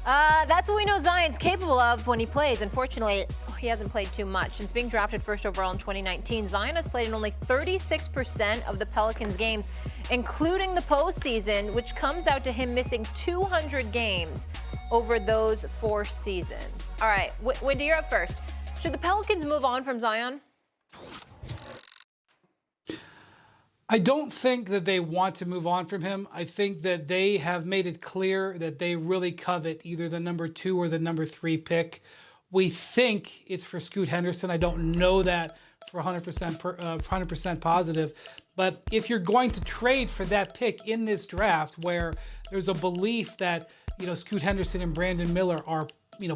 That's what we know Zion's capable of when he plays. Unfortunately, he hasn't played too much. Since being drafted first overall in 2019, Zion has played in only 36% of the Pelicans games, including the postseason, which comes out to him missing 200 games over those 4 seasons. All right, Wendy, you're up first. Should the Pelicans move on from Zion? I don't think that they want to move on from him. I think that they have made it clear that they really covet either the number 2 or the number 3 pick. We think it's for Scoot Henderson. I don't know that for 100% positive. But if you're going to trade for that pick in this draft, where there's a belief that Scoot Henderson and Brandon Miller are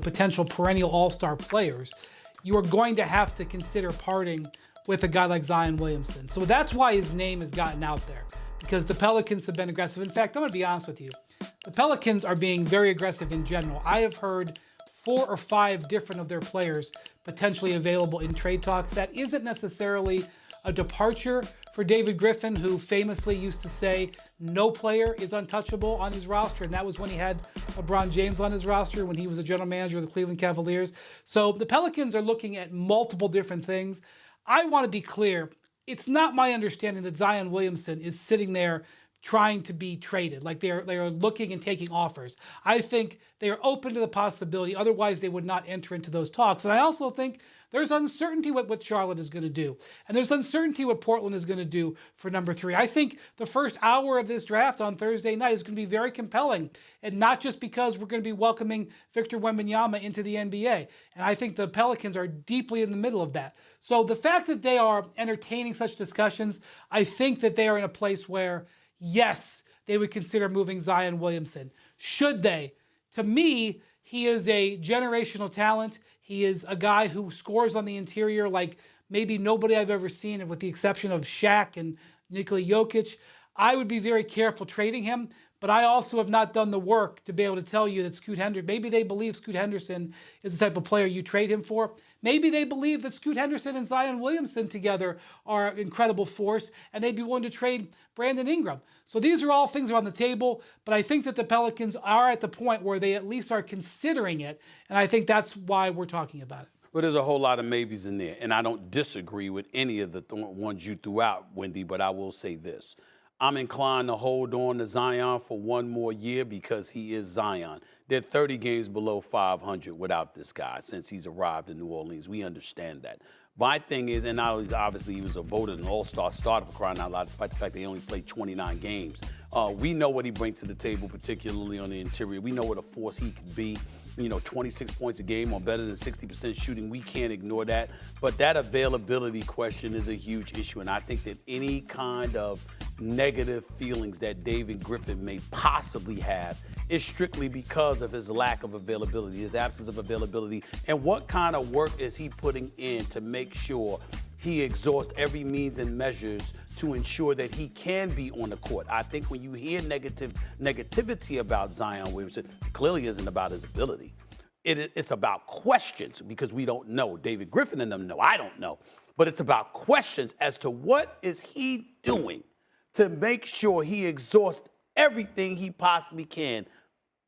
potential perennial all-star players, you are going to have to consider parting with a guy like Zion Williamson. So that's why his name has gotten out there, because the Pelicans have been aggressive. In fact, I'm going to be honest with you. The Pelicans are being very aggressive in general. I have heard 4 or 5 different of their players potentially available in trade talks. That isn't necessarily a departure for David Griffin, who famously used to say no player is untouchable on his roster, and that was when he had LeBron James on his roster when he was a general manager of the Cleveland Cavaliers. So the Pelicans are looking at multiple different things. I want to be clear. It's not my understanding that Zion Williamson is sitting there trying to be traded, like they are looking and taking offers. I think they are open to the possibility. Otherwise, they would not enter into those talks. And I also think there's uncertainty what Charlotte is going to do. And there's uncertainty what Portland is going to do for number 3. I think the first hour of this draft on Thursday night is going to be very compelling. And not just because we're going to be welcoming Victor Wembanyama into the NBA. And I think the Pelicans are deeply in the middle of that. So the fact that they are entertaining such discussions, I think that they are in a place where, yes, they would consider moving Zion Williamson. Should they? To me, he is a generational talent. He is a guy who scores on the interior like maybe nobody I've ever seen, and with the exception of Shaq and Nikola Jokic. I would be very careful trading him, but I also have not done the work to be able to tell you that Scoot Henderson, maybe they believe Scoot Henderson is the type of player you trade him for. Maybe they believe that Scoot Henderson and Zion Williamson together are an incredible force, and they'd be willing to trade Brandon Ingram. So these are all things that are on the table, but I think that the Pelicans are at the point where they at least are considering it, and I think that's why we're talking about it. Well, there's a whole lot of maybes in there, and I don't disagree with any of the ones you threw out, Wendy, but I will say this. I'm inclined to hold on to Zion for one more year because he is Zion. They're 30 games below 500 without this guy since he's arrived in New Orleans. We understand that. My thing is, and obviously he was a voted an all-star starter for crying out loud, despite the fact that he only played 29 games. We know what he brings to the table, particularly on the interior. We know what a force he could be. 26 points a game on better than 60% shooting. We can't ignore that. But that availability question is a huge issue, and I think that any kind of negative feelings that David Griffin may possibly have is strictly because of his lack of availability, his absence of availability, and what kind of work is he putting in to make sure he exhausts every means and measures to ensure that he can be on the court. I think when you hear negativity about Zion Williamson, it clearly isn't about his ability. It's about questions because we don't know. David Griffin and them know. I don't know. But it's about questions as to what is he doing to make sure he exhausts everything he possibly can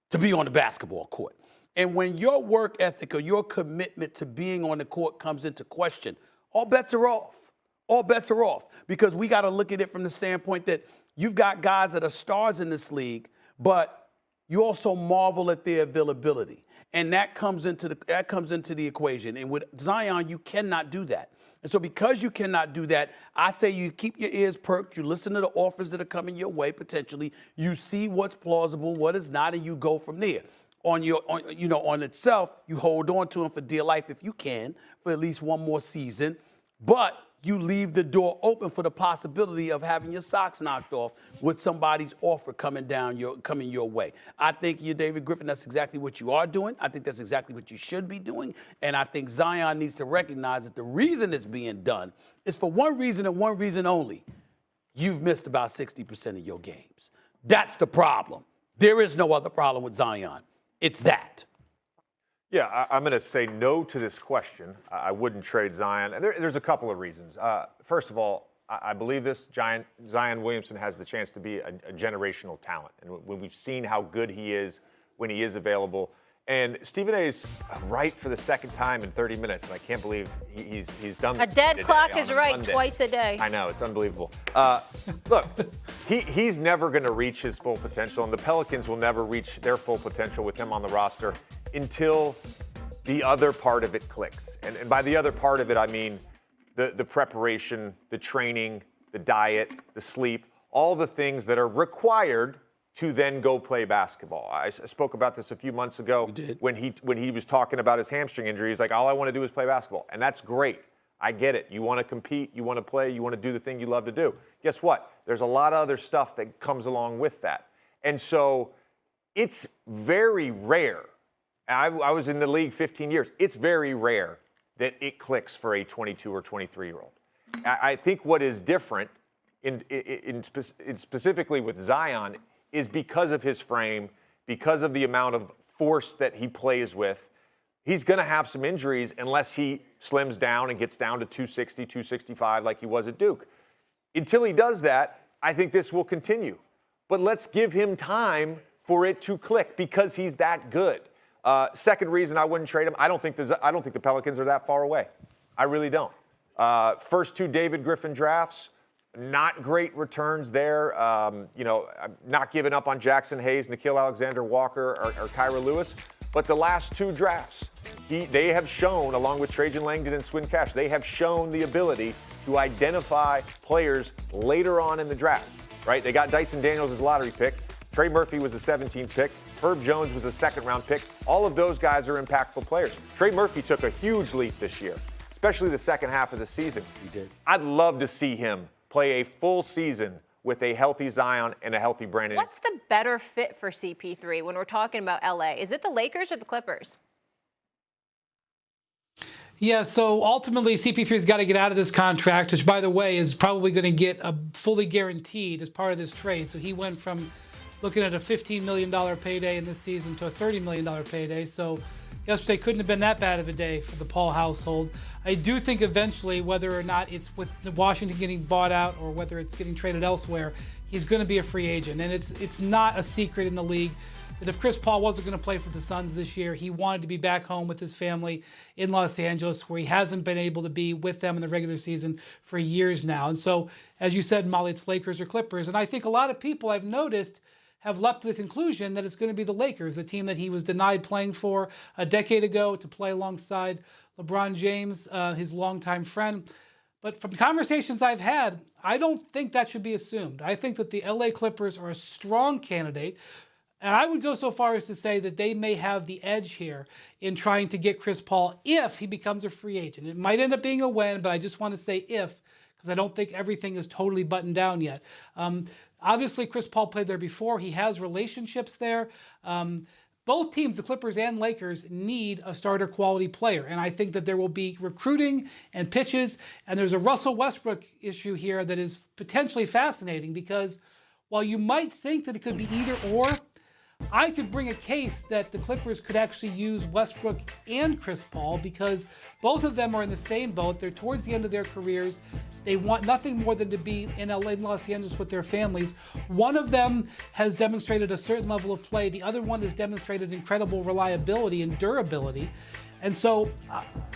to be on the basketball court. And when your work ethic or your commitment to being on the court comes into question, all bets are off. All bets are off because we got to look at it from the standpoint that you've got guys that are stars in this league, but you also marvel at their availability. And that comes into the equation. And with Zion, you cannot do that. And so because you cannot do that, I say you keep your ears perked, you listen to the offers that are coming your way potentially, you see what's plausible, what is not, and you go from there. On itself, you hold on to him for dear life if you can, for at least one more season. But you leave the door open for the possibility of having your socks knocked off with somebody's offer coming your way. I think you, David Griffin, that's exactly what you are doing. I think that's exactly what you should be doing. And I think Zion needs to recognize that the reason it's being done is for one reason and one reason only. You've missed about 60% of your games. That's the problem. There is no other problem with Zion. It's that. Yeah, I'm going to say no to this question. I wouldn't trade Zion. And there's a couple of reasons. First of all, I believe this. Zion Williamson has the chance to be a generational talent. And when we've seen how good he is when he is available, And Stephen A's right for the second time in 30 minutes, and I can't believe he's done this. A dead today clock on is a right Monday. twice a day. I know, it's unbelievable. Look, he's never going to reach his full potential, and the Pelicans will never reach their full potential with him on the roster until the other part of it clicks. And by the other part of it, I mean the preparation, the training, the diet, the sleep, all the things that are required to then go play basketball. I spoke about this a few months ago when he was talking about his hamstring injury. He's like, all I want to do is play basketball. And that's great. I get it. You want to compete, you want to play, you want to do the thing you love to do. Guess what? There's a lot of other stuff that comes along with that. And so it's very rare. I was in the league 15 years. It's very rare that it clicks for a 22 or 23-year-old. I think what is different specifically with Zion is because of his frame, because of the amount of force that he plays with. He's going to have some injuries unless he slims down and gets down to 260, 265 like he was at Duke. Until he does that, I think this will continue. But let's give him time for it to click because he's that good. Second reason I wouldn't trade him, I don't think the Pelicans are that far away. I really don't. First two David Griffin drafts, not great returns there. I'm not giving up on Jackson Hayes, Nickeil Alexander-Walker, or Kyra Lewis. But the last two drafts, they have shown, along with Trajan Langdon and Swin Cash, they have shown the ability to identify players later on in the draft, right? They got Dyson Daniels as lottery pick. Trey Murphy was a 17th pick. Herb Jones was a second-round pick. All of those guys are impactful players. Trey Murphy took a huge leap this year, especially the second half of the season. He did. I'd love to see him play a full season with a healthy Zion and a healthy Brandon. What's the better fit for CP3 when we're talking about LA? Is it the Lakers or the Clippers? Yeah, so ultimately CP3's got to get out of this contract, which, by the way, is probably going to get fully guaranteed as part of this trade. So he went from looking at a $15 million payday in this season to a $30 million payday. So yesterday couldn't have been that bad of a day for the Paul household. I do think eventually, whether or not it's with Washington getting bought out or whether it's getting traded elsewhere, he's going to be a free agent. And it's not a secret in the league that if Chris Paul wasn't going to play for the Suns this year, he wanted to be back home with his family in Los Angeles, where he hasn't been able to be with them in the regular season for years now. And so, as you said, Molly, it's Lakers or Clippers. And I think a lot of people I've noticed have leapt to the conclusion that it's going to be the Lakers, the team that he was denied playing for a decade ago to play alongside LeBron James, his longtime friend. But from conversations I've had, I don't think that should be assumed. I think that the LA Clippers are a strong candidate. And I would go so far as to say that they may have the edge here in trying to get Chris Paul if he becomes a free agent. It might end up being a when, but I just want to say if, because I don't think everything is totally buttoned down yet. Obviously, Chris Paul played there before. He has relationships there. Both teams, the Clippers and Lakers, need a starter quality player. And I think that there will be recruiting and pitches. And there's a Russell Westbrook issue here that is potentially fascinating because while you might think that it could be either or, I could bring a case that the Clippers could actually use Westbrook and Chris Paul because both of them are in the same boat. They're towards the end of their careers. They want nothing more than to be in LA and Los Angeles with their families. One of them has demonstrated a certain level of play. The other one has demonstrated incredible reliability and durability. And so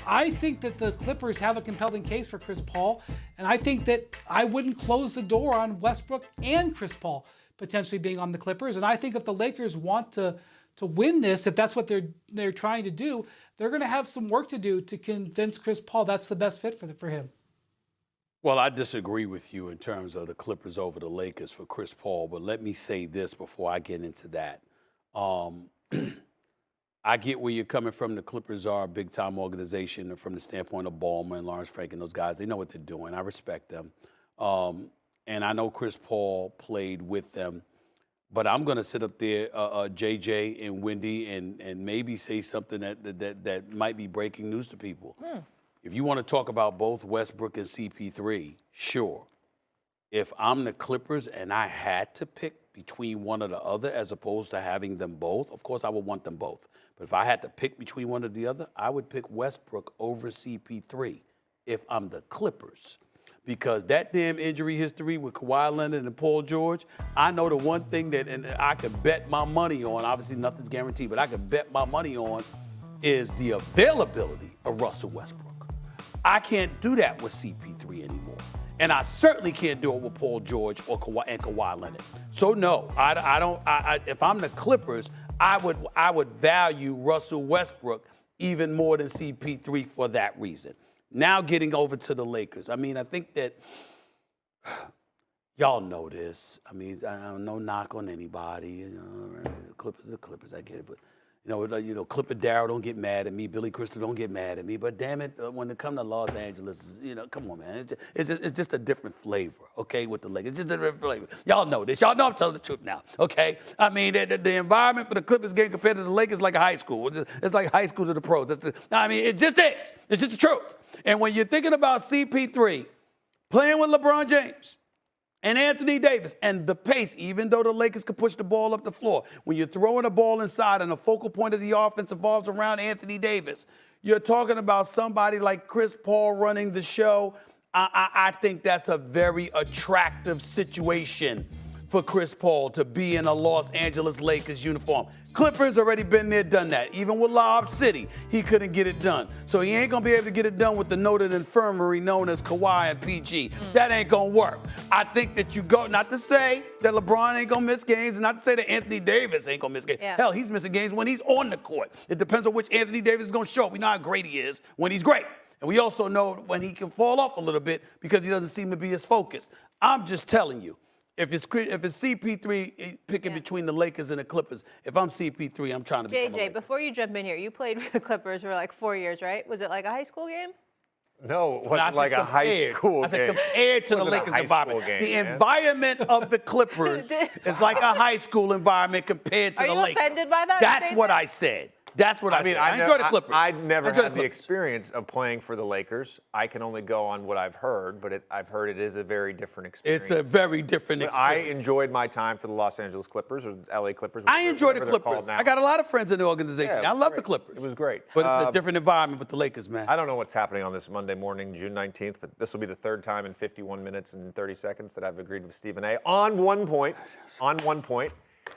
I think that the Clippers have a compelling case for Chris Paul. And I think that I wouldn't close the door on Westbrook and Chris Paul potentially being on the Clippers. And I think if the Lakers want to win this, if that's what they're trying to do, they're going to have some work to do to convince Chris Paul that's the best fit for him. Well, I disagree with you in terms of the Clippers over the Lakers for Chris Paul, but let me say this before I get into that. I get where you're coming from. The Clippers are a big-time organization from the standpoint of Ballmer and Lawrence Frank and those guys. They know what they're doing. I respect them. And I know Chris Paul played with them. But I'm going to sit up there, JJ and Wendy, and maybe say something that might be breaking news to people. If you want to talk about both Westbrook and CP3, sure. If I'm the Clippers and I had to pick between one or the other as opposed to having them both, of course I would want them both. But if I had to pick between one or the other, I would pick Westbrook over CP3 if I'm the Clippers. because that damn injury history with Kawhi Leonard and Paul George, I know the one thing that and I could bet my money on, obviously nothing's guaranteed, but I could bet my money on is the availability of Russell Westbrook. I can't do that with CP3 anymore. And I certainly can't do it with Paul George or Kawhi Leonard. So no, I don't. If I'm the Clippers, I would value Russell Westbrook even more than CP3 for that reason. Now getting over to the Lakers. I mean, I think that y'all know this. I mean, no knock on anybody. You know, the Clippers are the Clippers. I get it, but Clipper Darrow don't get mad at me. Billy Crystal don't get mad at me. But damn it, when it comes to Los Angeles, come on, man. It's just a different flavor, okay, with the Lakers. It's just a different flavor. Y'all know this. Y'all know I'm telling the truth now, okay? I mean, the environment for the Clippers game compared to the Lakers is like a high school. It's like high school to the pros. It just is. It's just the truth. And when you're thinking about CP3 playing with LeBron James, and Anthony Davis, and the pace, even though the Lakers could push the ball up the floor, when you're throwing the ball inside and the focal point of the offense evolves around Anthony Davis, you're talking about somebody like Chris Paul running the show. I think that's a very attractive situation for Chris Paul to be in a Los Angeles Lakers uniform. Clippers already been there, done that. Even with Lob City, he couldn't get it done. So he ain't gonna be able to get it done with the noted infirmary known as Kawhi and PG. That ain't gonna work. I think that you go, not to say that LeBron ain't gonna miss games, and not to say that Anthony Davis ain't gonna miss games. Yeah. Hell, he's missing games when he's on the court. It depends on which Anthony Davis is gonna show up. We know how great he is when he's great. And we also know when he can fall off a little bit because he doesn't seem to be as focused. I'm just telling you. If it's CP3 picking between the Lakers and the Clippers, if I'm CP3, I'm trying to become a Laker. JJ, before you jump in here, you played for the Clippers for like 4 years, right? Was it like a high school game? No, it wasn't like a high school game. I said compared to the Lakers environment. The environment of the Clippers is like a high school environment compared to the Lakers. Are you offended by that That's statement? what I said. That's what I mean. I enjoy the Clippers. I never had the experience of playing for the Lakers. I can only go on what I've heard, but I've heard it is a very different experience. It's a very different experience. I enjoyed my time for the Los Angeles Clippers or LA Clippers. I enjoy the Clippers. I got a lot of friends in the organization. I love the Clippers. It was great. But it's a different environment with the Lakers, man. I don't know what's happening on this Monday morning, June 19th, but this will be the third time in 51 minutes and 30 seconds that I've agreed with Stephen A. On one point.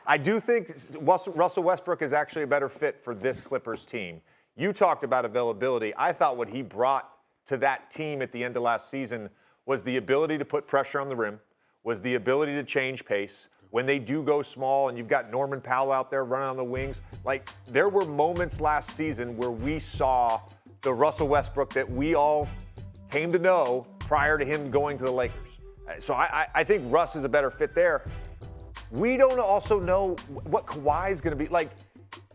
I do think Russell Westbrook is actually a better fit for this Clippers team. You talked about availability. I thought what he brought to that team at the end of last season was the ability to put pressure on the rim, was the ability to change pace. When they do go small and you've got Norman Powell out there running on the wings, like there were moments last season where we saw the Russell Westbrook that we all came to know prior to him going to the Lakers. So I think Russ is a better fit there. We don't also know what Kawhi is going to be like.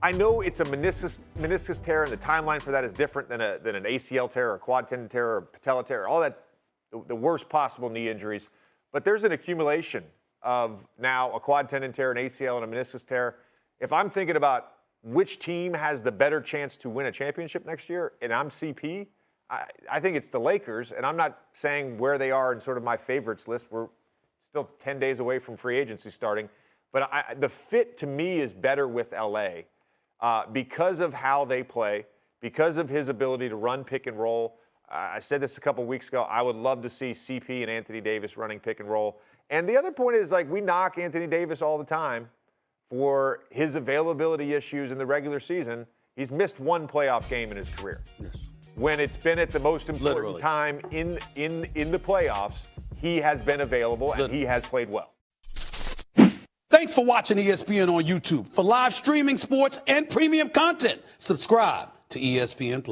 I know it's a meniscus tear, and the timeline for that is different than an ACL tear or a quad tendon tear or a patella tear, all that, the worst possible knee injuries. But there's an accumulation of now a quad tendon tear, an ACL, and a meniscus tear. If I'm thinking about which team has the better chance to win a championship next year, and I'm CP, I think it's the Lakers. And I'm not saying where they are in sort of my favorites list. We're still 10 days away from free agency starting. But the fit to me is better with LA because of how they play, because of his ability to run pick and roll. I said this a couple weeks ago. I would love to see CP and Anthony Davis running pick and roll. And the other point is, like, we knock Anthony Davis all the time for his availability issues in the regular season. He's missed one playoff game in his career. Yes. When it's been at the most important time in the playoffs, he has been available and he has played well. Thanks for watching ESPN on YouTube. For live streaming sports and premium content, subscribe to ESPN+.